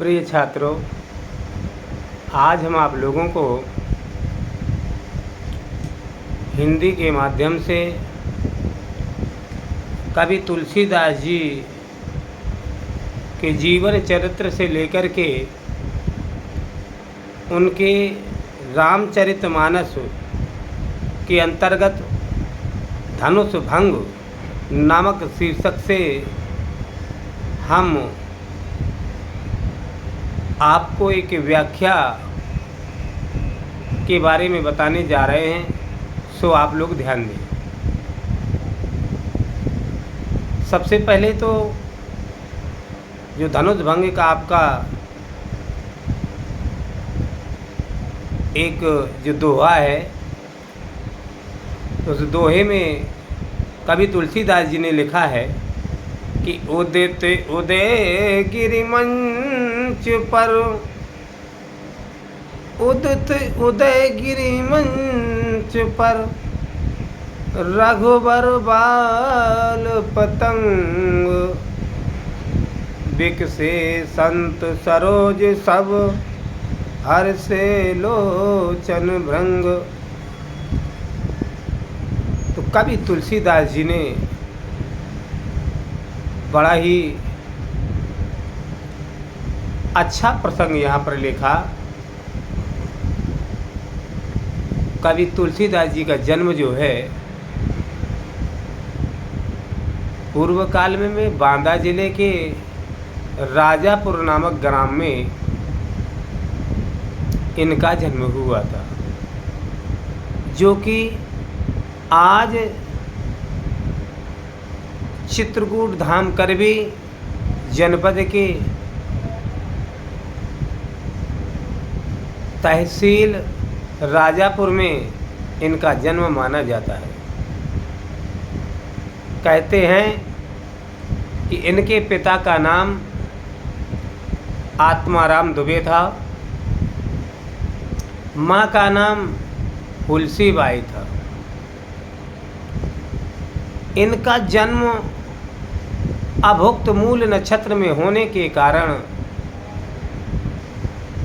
प्रिय छात्रों, आज हम आप लोगों को हिंदी के माध्यम से कवि तुलसीदास जी के जीवन चरित्र से लेकर के उनके रामचरितमानस के अंतर्गत धनुष भंग नामक शीर्षक से हम आपको एक व्याख्या के बारे में बताने जा रहे हैं, सो आप लोग ध्यान दें। सबसे पहले तो जो धनुष भंग का आपका एक जो दोहा है, उस दोहे में कवि तुलसीदास जी ने लिखा है कि उदित उदय गिरिमंच पर, उदित उदय गिरिमंच पर रघुबर बाल पतंग, बिकसे संत सरोज सब हर्षे लोचन भृंग। तो कवि तुलसीदास जी ने बड़ा ही अच्छा प्रसंग यहाँ पर लिखा। कवि तुलसीदास जी का जन्म जो है पूर्व काल में बांदा जिले के राजापुर नामक ग्राम में इनका जन्म हुआ था, जो कि आज चित्रकूट धाम करबी जनपद के तहसील राजापुर में इनका जन्म माना जाता है। कहते हैं कि इनके पिता का नाम आत्माराम दुबे था, माँ का नाम हुलसीबाई था। इनका जन्म अभुक्त मूल नक्षत्र में होने के कारण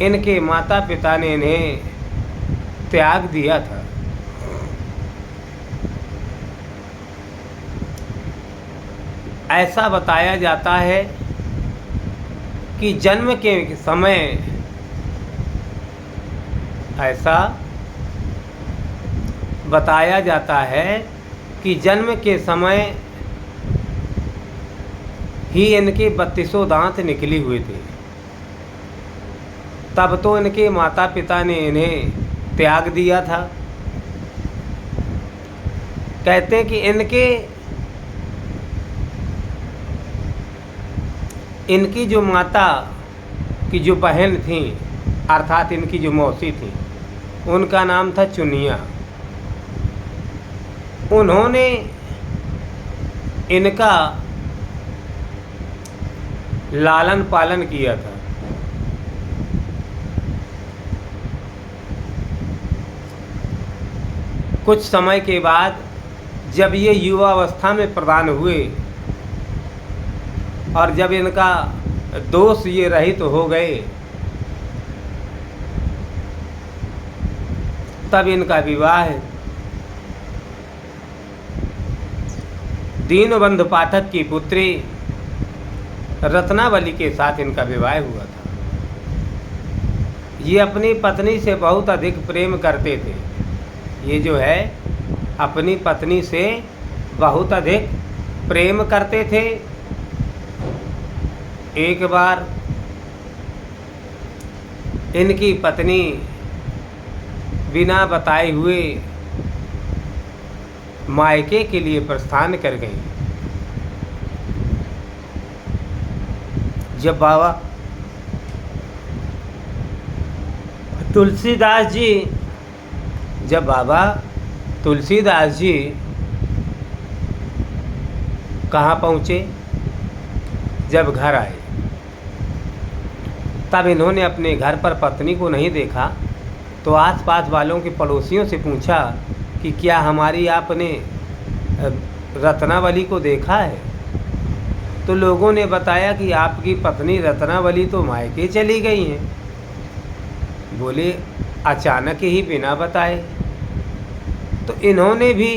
इनके माता पिता ने इन्हें त्याग दिया था। ऐसा बताया जाता है कि जन्म के समय, ऐसा बताया जाता है कि जन्म के समय ही इनके 32 दांत निकले हुए थे। तब तो इनके माता पिता ने इन्हें त्याग दिया था। कहते कि इनकी जो माता की जो बहन थी, अर्थात इनकी जो मौसी थी, उनका नाम था चुनिया। उन्होंने इनका लालन पालन किया था। कुछ समय के बाद जब ये युवावस्था में प्रदान हुए और जब इनका दोष ये रहित हो गए, तब इनका विवाह दीनबंधु पाठक की पुत्री रत्नावली के साथ इनका विवाह हुआ था। ये अपनी पत्नी से बहुत अधिक प्रेम करते थे। ये जो है अपनी पत्नी से बहुत अधिक प्रेम करते थे। एक बार इनकी पत्नी बिना बताए हुए मायके के लिए प्रस्थान कर गई। जब बाबा तुलसीदास जी कहाँ पहुँचे, जब घर आए, तब इन्होंने अपने घर पर पत्नी को नहीं देखा, तो आसपास वालों के पड़ोसियों से पूछा कि क्या हमारी आपने रत्नावली को देखा है। तो लोगों ने बताया कि आपकी पत्नी रत्नावली तो मायके चली गई हैं। बोले अचानक ही बिना बताए। तो इन्होंने भी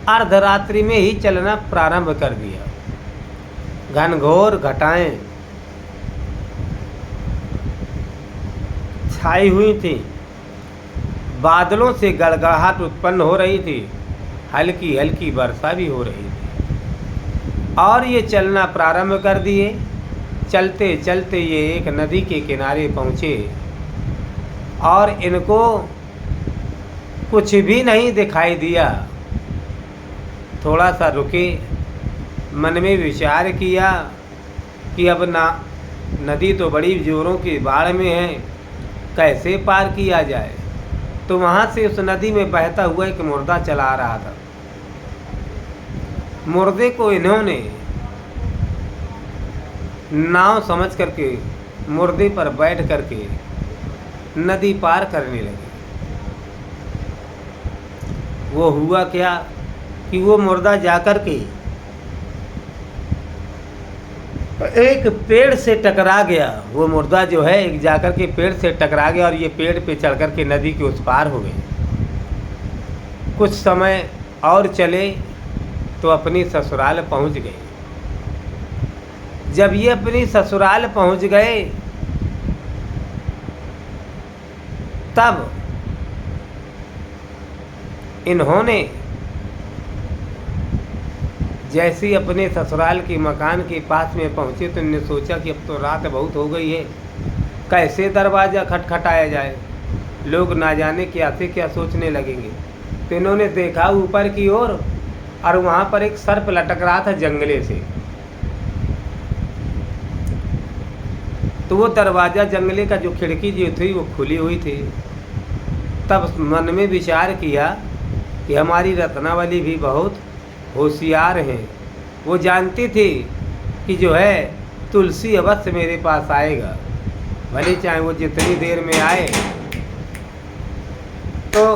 अर्धरात्रि में ही चलना प्रारंभ कर दिया। घनघोर घटाएं छाई हुई थी, बादलों से गड़गड़ाहट उत्पन्न हो रही थी, हल्की हल्की वर्षा भी हो रही थी और ये चलना प्रारंभ कर दिए। चलते चलते ये एक नदी के किनारे पहुँचे और इनको कुछ भी नहीं दिखाई दिया। थोड़ा सा रुके, मन में विचार किया कि अब नदी तो बड़ी जोरों की बाढ़ में है, कैसे पार किया जाए। तो वहाँ से उस नदी में बहता हुआ एक मुर्दा चला आ रहा था। मुर्दे को इन्होंने नाव समझ करके मुर्दे पर बैठ करके नदी पार करने लगे। वो हुआ क्या कि वो मुर्दा जाकर के एक पेड़ से टकरा गया। वो मुर्दा जो है एक जाकर के पेड़ से टकरा गया और ये पेड़ पे चढ़ कर के नदी के उस पार हो गए। कुछ समय और चले तो अपनी ससुराल पहुंच गए। जब ये अपनी ससुराल पहुंच गए तब इन्होंने जैसे ही अपने ससुराल के मकान के पास में पहुँचे तो इन्होंने सोचा कि अब तो रात बहुत हो गई है, कैसे दरवाज़ा खटखटाया जाए, लोग ना जाने क्या से क्या सोचने लगेंगे। तो इन्होंने देखा ऊपर की ओर और वहाँ पर एक सर्प लटक रहा था जंगले से। तो वो दरवाज़ा जंगले का जो खिड़की जो थी वो खुली हुई थी। तब मन में विचार किया कि हमारी रत्नावली भी बहुत होशियार हैं। वो जानती थी कि जो है तुलसी अवश्य मेरे पास आएगा, भले चाहे वो जितनी देर में आए। तो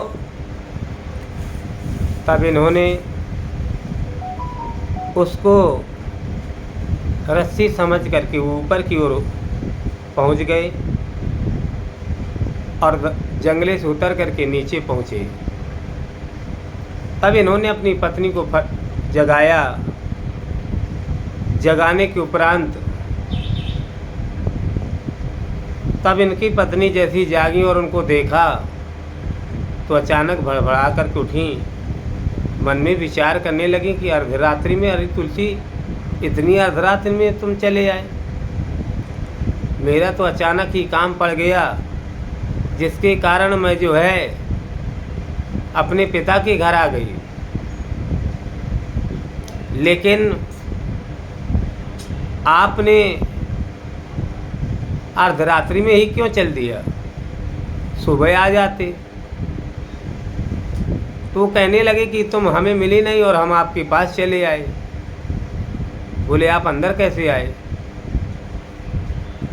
तब इन्होंने उसको रस्सी समझ करके ऊपर की ओर पहुंच गए और जंगले से उतर करके नीचे पहुंचे। तब इन्होंने अपनी पत्नी को जगाया। जगाने के उपरांत तब इनकी पत्नी जैसी जागी और उनको देखा तो अचानक भड़बड़ा करके उठी। मन में विचार करने लगी कि अर्धरात्रि में, अरे तुलसी इतनी अर्धरात्रि में तुम चले आए, मेरा तो अचानक ही काम पड़ गया जिसके कारण मैं जो है अपने पिता के घर आ गई। लेकिन आपने अर्धरात्रि में ही क्यों चल दिया, सुबह आ जाते। तो कहने लगे कि तुम हमें मिली नहीं और हम आपके पास चले आए। बोले आप अंदर कैसे आए?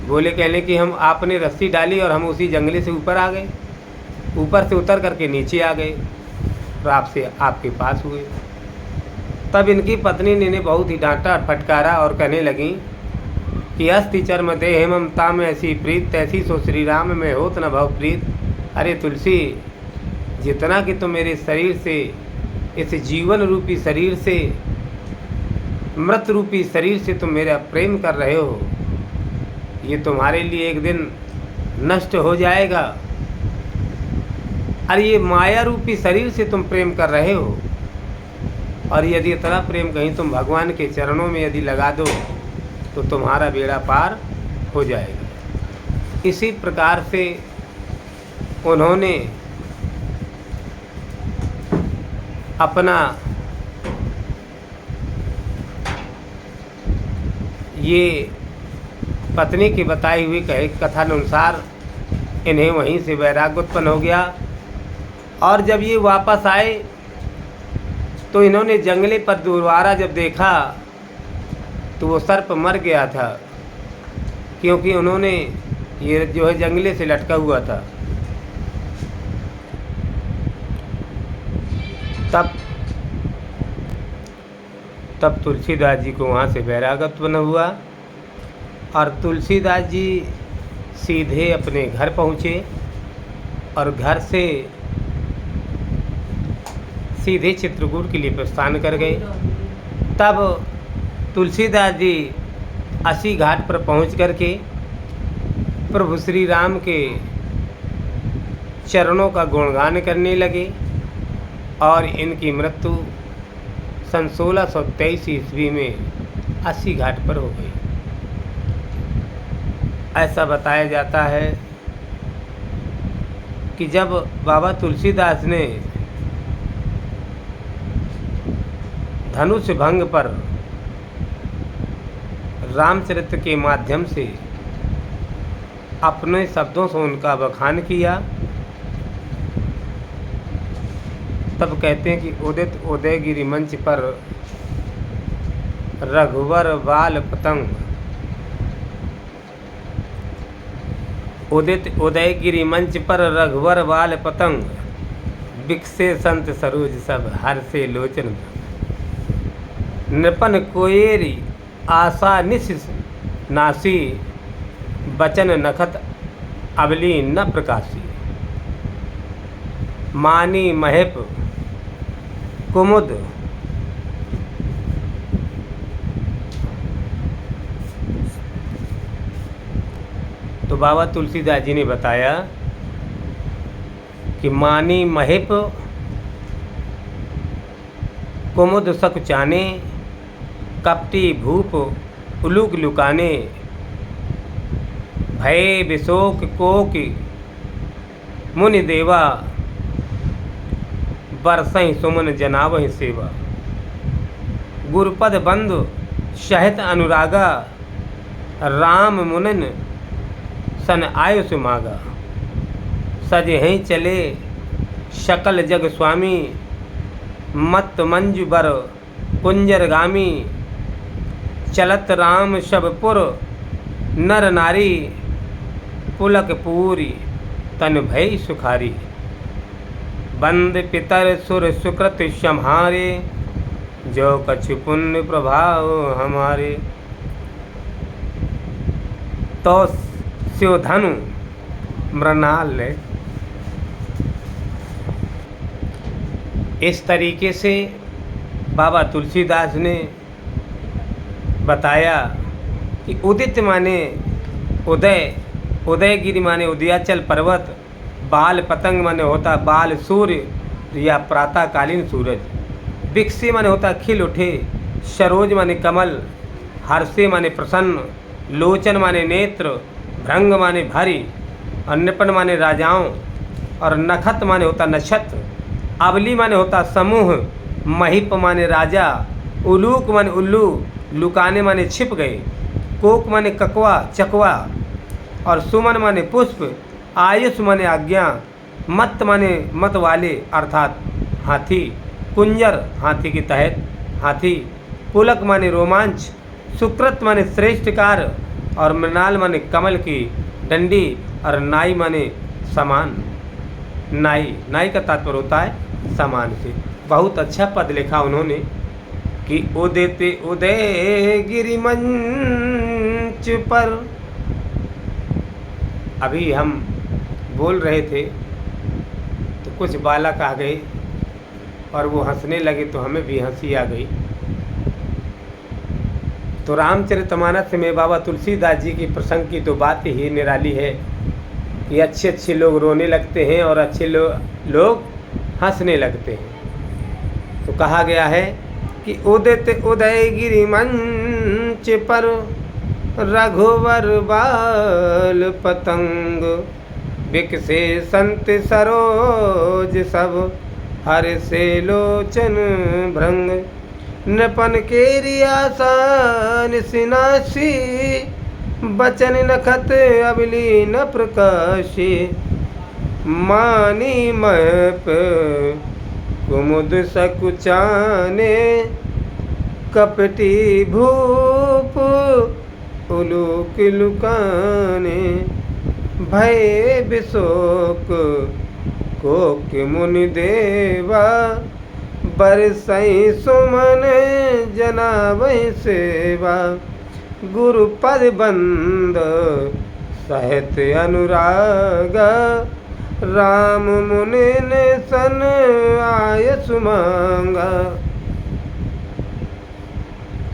बोले कहने कि हम आपने रस्सी डाली और हम उसी जंगले से ऊपर आ गए, ऊपर से उतर करके नीचे आ गए और आपसे आपके पास हुए। तब इनकी पत्नी ने इन्हें बहुत ही डांटा और फटकारा और कहने लगी कि अस्ति चर्म देह ममता में ऐसी प्रीत, तैसी सो श्री राम में होत न भव प्रीत। अरे तुलसी, जितना कि तुम मेरे शरीर से, इस जीवन रूपी शरीर से, मृत रूपी शरीर से तुम मेरा प्रेम कर रहे हो, ये तुम्हारे लिए एक दिन नष्ट हो जाएगा। अरे ये माया रूपी शरीर से तुम प्रेम कर रहे हो और यदि इतना प्रेम कहीं तुम भगवान के चरणों में यदि लगा दो तो तुम्हारा बेड़ा पार हो जाएगा। इसी प्रकार से उन्होंने अपना ये पत्नी की बताई हुई कथानुसार इन्हें वहीं से वैराग्य उत्पन्न हो गया। और जब ये वापस आए तो इन्होंने जंगले पर दोबारा जब देखा तो वो सर्प मर गया था, क्योंकि उन्होंने ये जो है जंगले से लटका हुआ था। तब तब तुलसीदास जी को वहाँ से वैराग्य उत्पन्न हुआ और तुलसीदास जी सीधे अपने घर पहुँचे और घर से सीधे चित्रकूट के लिए प्रस्थान कर गए। तब तुलसीदास जी अस्सी घाट पर पहुँच करके प्रभु श्री राम के चरणों का गुणगान करने लगे और इनकी मृत्यु सन 1623 ईस्वी में अस्सी घाट पर हो गई। ऐसा बताया जाता है कि जब बाबा तुलसीदास ने धनुष भंग पर रामचरित्र के माध्यम से अपने शब्दों से उनका बखान किया, तब कहते हैं कि उदित उदयगिरि मंच पर रघुवर बाल पतंग, उदित उदयगिरि मंच पर रघुवर बाल पतंग, बिकसे संत सरोज सब हर्षे लोचन, नृपन कोयेरी आशा निश नासी, बचन नखत अबली न प्रकाशी, मानी महप कुमुद तो बाबा तुलसीदास जी ने बताया कि मानी महिप कुमुद सकुचाने, कपटी भूप उलूक लुकाने, भय विशोक कोक मुनि देवा, बरसई सुमन जनावहि सेवा, गुरुपद बंधु सहित अनुरागा, राम मुनिन सन आयुष मागा, सजहि चले सकल जग स्वामी, मत मंजु बर कुंजरगामी, चलत राम शबपुर नर नारी, पुलक पूरी तन भय सुखारी, बंद पितर सुर सुकृत सम्हारे, जो कछु पुण्य प्रभाव हमारे, तो स्यो धनु मृणाल। इस तरीके से बाबा तुलसीदास ने बताया कि उदित माने उदय, उदयगिरि माने उदयाचल पर्वत, बाल पतंग माने होता बाल सूर्य या प्रातःकालीन सूरज, बिकसे माने होता खिल उठे, सरोज माने कमल, हर्षे माने प्रसन्न, लोचन माने नेत्र, भृंग माने भारी, और नृपन माने राजाओं, और नखत माने होता नक्षत्र, अबली माने होता समूह, महिप माने राजा, उलूक माने उल्लू, लुकाने माने छिप गए, कोक माने ककवा चकवा, और सुमन माने पुष्प, आयुष माने आज्ञा, मत माने मत वाले अर्थात हाथी, कुंजर हाथी के तहत हाथी, पुलक माने रोमांच, सुकृत माने श्रेष्ठ कार्य, और मृणाल माने कमल की डंडी, और नाई माने समान। नाई, नाई का तात्पर्य होता है समान से। बहुत अच्छा पद लिखा उन्होंने कि उदित उदयगिरि मंच पर। अभी हम बोल रहे थे तो कुछ बालक आ गए और वो हंसने लगे तो हमें भी हंसी आ गई। तो रामचरितमानस में बाबा तुलसीदास जी की प्रसंग की तो बात ही निराली है कि अच्छे अच्छे लोग रोने लगते हैं और अच्छे लोग हंसने लगते हैं। तो कहा गया है कि उदित उदयगिरि मंच पर रघुवर बाल पतंग, बिकसे संत सरोज सब हर्षे लोचन भृंग, नृपन केरी आसान सिनासी, बचन नखत अबली न प्रकाशी, मानी महप कुमुद सकुचाने, कपटी भूप उलूक लुकाने, भय विशोक कोक मुनि देवा, बरसई सुमन जनावहि सेवा, गुरु पद बंद सहत अनुराग, राम मुनि ने सन आय सुमांगा।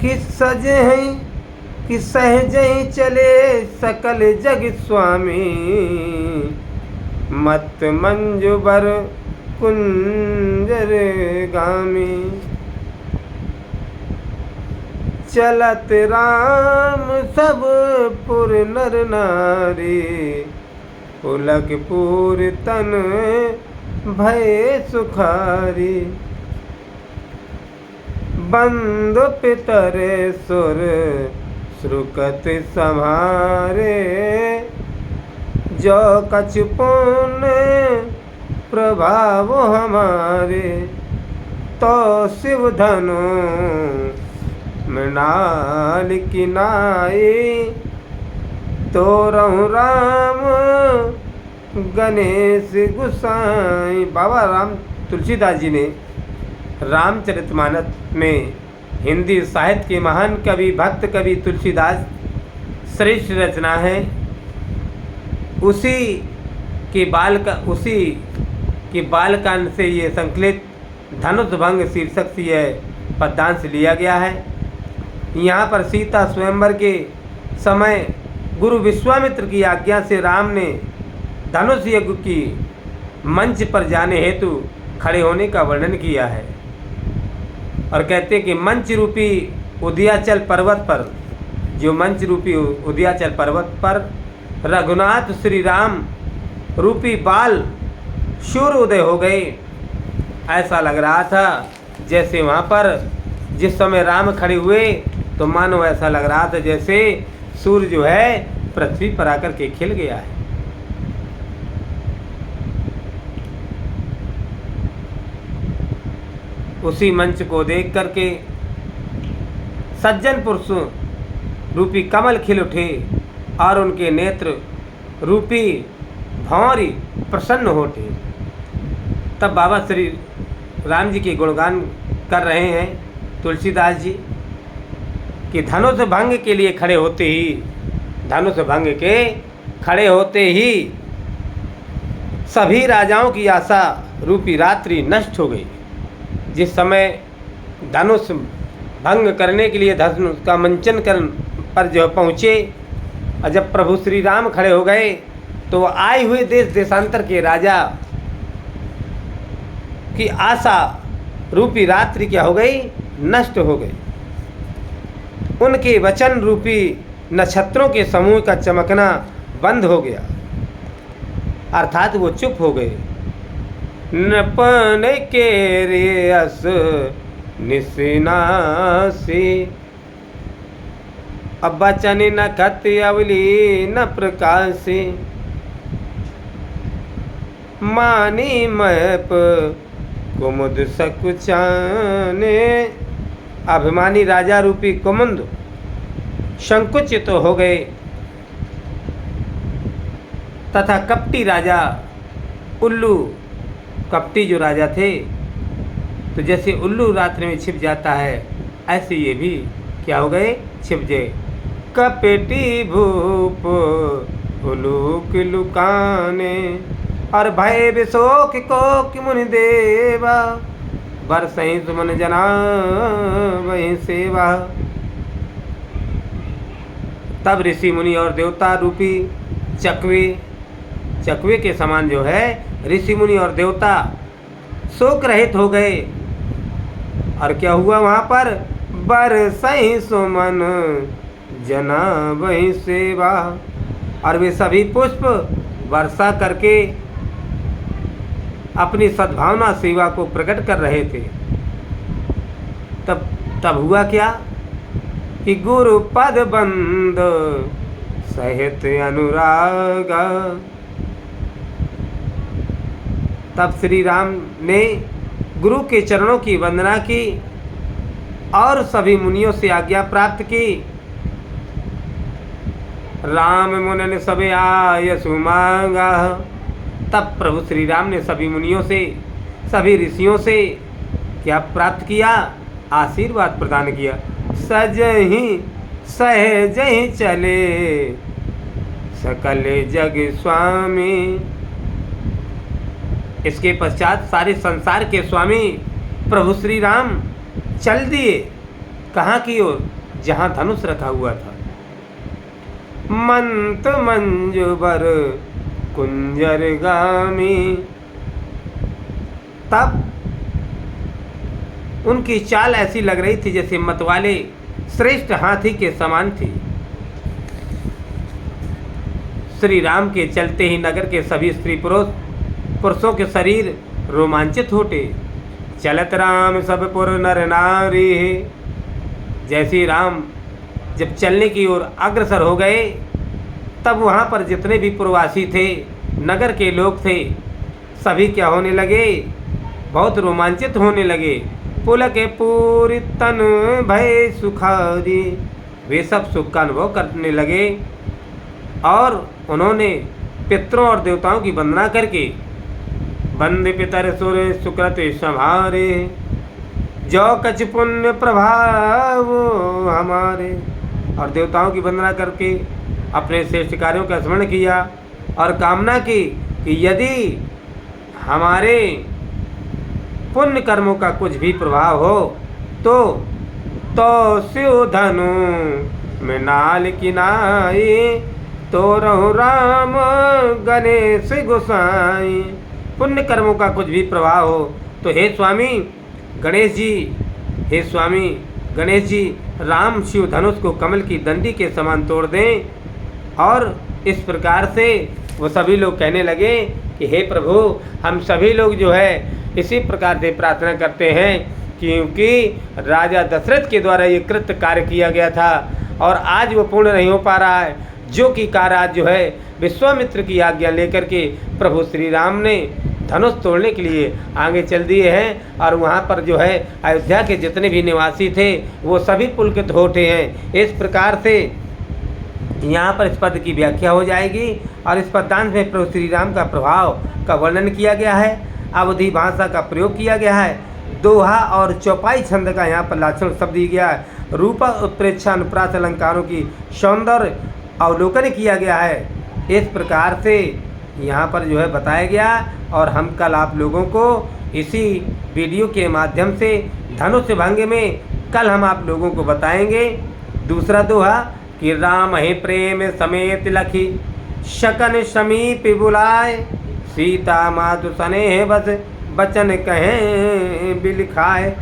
कि सजे हैं कि सहज ही चले सकल जग स्वामी, मत मंजुबर कुंजर गामी। चलत राम सब पुर नर नारी, पुलकपुर तन भय सुखारी। बंधु पितर सुर श्रुकत संहारे, जो कछु पुण्य प्रभाव हमारे। तो शिव धनु मृणाल की नाई, तो रहु राम गणेश गुसाई। बाबा राम तुलसीदास जी ने रामचरितमानस में हिंदी साहित्य के महान कवि भक्त कवि तुलसीदास श्रेष्ठ रचना है। उसी के बालकांड से ये संकलित धनुष भंग शीर्षक से यह पद्यांश लिया गया है। यहाँ पर सीता स्वयंवर के समय गुरु विश्वामित्र की आज्ञा से राम ने धनुष यज्ञ की मंच पर जाने हेतु खड़े होने का वर्णन किया है और कहते हैं कि मंच रूपी उदयाचल पर्वत पर, जो मंच रूपी उदयाचल पर्वत पर रघुनाथ श्री राम रूपी बाल सूर्य उदय हो गए। ऐसा लग रहा था जैसे वहाँ पर जिस समय राम खड़े हुए तो मानो ऐसा लग रहा था जैसे सूर्य जो है पृथ्वी पर आकर के खिल गया है। उसी मंच को देख करके सज्जन पुरुष रूपी कमल खिल उठे और उनके नेत्र रूपी भौरी प्रसन्न हो उठे। तब बाबा श्री राम जी के गुणगान कर रहे हैं तुलसीदास जी कि धनुष भंग के लिए खड़े होते ही, धनुष भंग के खड़े होते ही सभी राजाओं की आशा रूपी रात्रि नष्ट हो गई। जिस समय धनुष भंग करने के लिए धनुष का मंचन कर पर जो पहुँचे और जब प्रभु श्री राम खड़े हो गए तो आए हुए देश देशांतर के राजा की आशा रूपी रात्रि क्या हो गई, नष्ट हो गई। उनके वचन रूपी नक्षत्रों के समूह का चमकना बंद हो गया, अर्थात वो चुप हो गए। नपन के रेयस निसनासी, अब वचन न खत अवली न प्रकाशी। मानी महप कुमुद सकुचाने, अभिमानी राजा रूपी कुमुद संकुचित हो गए तथा कपटी राजा उल्लू, कपटी जो राजा थे तो जैसे उल्लू रात्रि में छिप जाता है ऐसे ये भी क्या हो गए, छिप गए। कपटी भूप उलूक लुकाने, और भय विशोक को कि मुनि देवा, बरसई सुमन जना वही सेवा। तब ऋषि मुनि और देवता रूपी चकवे के समान जो है ऋषि मुनि और देवता शोक रहित हो गए। और क्या हुआ वहाँ पर, बरसई सुमन जना वही सेवा, और वे सभी पुष्प वर्षा करके अपनी सद्भावना सेवा को प्रकट कर रहे थे। तब हुआ क्या कि गुरु पद बंद सहित अनुराग, तब श्री राम ने गुरु के चरणों की वंदना की और सभी मुनियों से आज्ञा प्राप्त की। राम मुनि सबे आय सुमांगा, तब प्रभु श्री राम ने सभी मुनियों से, सभी ऋषियों से क्या प्राप्त किया? आशीर्वाद प्रदान किया। सजहि सहजहि चले सकल जग स्वामी। इसके पश्चात सारे संसार के स्वामी प्रभु श्री राम चल दिए। कहाँ की ओर? जहाँ धनुष रखा हुआ था। मंत मंजुबर कुंजर गामी। तब उनकी चाल ऐसी लग रही थी जैसे मतवाले श्रेष्ठ हाथी के समान थी। श्री राम के चलते ही नगर के सभी स्त्री पुरुषों के शरीर रोमांचित होते। चलत राम सब पुर नर नारी। जैसे राम जब चलने की ओर अग्रसर हो गए, तब वहाँ पर जितने भी प्रवासी थे, नगर के लोग थे, सभी क्या होने लगे? बहुत रोमांचित होने लगे। पुलक पूरी तन भय सुखारी। वे सब सुख का अनुभव करने लगे और उन्होंने पितरों और देवताओं की वंदना करके वंदे पितर सुर सुकृत संभारे, जो कछ पुण्य प्रभाव हमारे। और देवताओं की वंदना करके अपने श्रेष्ठ कार्यों का स्मरण किया और कामना की कि यदि हमारे पुण्य कर्मों का कुछ भी प्रभाव हो तो शिव धनु में नाल किनाई, तो रहु राम गणेश गोसाई। पुण्य कर्मों का कुछ भी प्रभाव हो तो हे स्वामी गणेश जी, हे स्वामी गणेश जी, राम शिव धनुष को कमल की डंडी के समान तोड़ दें। और इस प्रकार से वो सभी लोग कहने लगे कि हे प्रभु, हम सभी लोग जो है इसी प्रकार से प्रार्थना करते हैं, क्योंकि राजा दशरथ के द्वारा ये कृत्य कार्य किया गया था और आज वो पूर्ण नहीं हो पा रहा है, जो कि कार्य आज जो है विश्वामित्र की आज्ञा लेकर के प्रभु श्री राम ने धनुष तोड़ने के लिए आगे चल दिए हैं। और वहाँ पर जो है अयोध्या के जितने भी निवासी थे वो सभी पुलकित हो उठे हैं। इस प्रकार से यहाँ पर इस पद की व्याख्या हो जाएगी और इस पद्यांश में प्रभु श्री राम का प्रभाव का वर्णन किया गया है। अवधि भाषा का प्रयोग किया गया है। दोहा और चौपाई छंद का यहाँ पर लाक्षण शब्द दिया गया है। रूपा उत्प्रेक्षा अनुप्रास अलंकारों की सौंदर्य अवलोकन किया गया है। इस प्रकार से यहाँ पर जो है बताया गया और हम कल आप लोगों को इसी वीडियो के माध्यम से धनुष भंग में कल हम आप लोगों को बताएंगे दूसरा दोहा कि राम है प्रेम समेत लखी, शकन समीप बुलाए, सीता मातु स्नेह बस बचन कहें बिलखाए।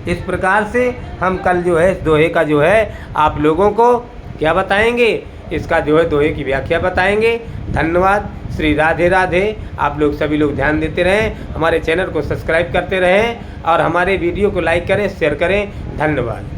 इस प्रकार से हम कल जो है इस दोहे का जो है आप लोगों को क्या बताएंगे, इसका जो है दोहे की व्याख्या बताएंगे। धन्यवाद। श्री राधे राधे। आप लोग सभी लोग ध्यान देते रहें, हमारे चैनल को सब्सक्राइब करते रहें और हमारे वीडियो को लाइक करें, शेयर करें। धन्यवाद।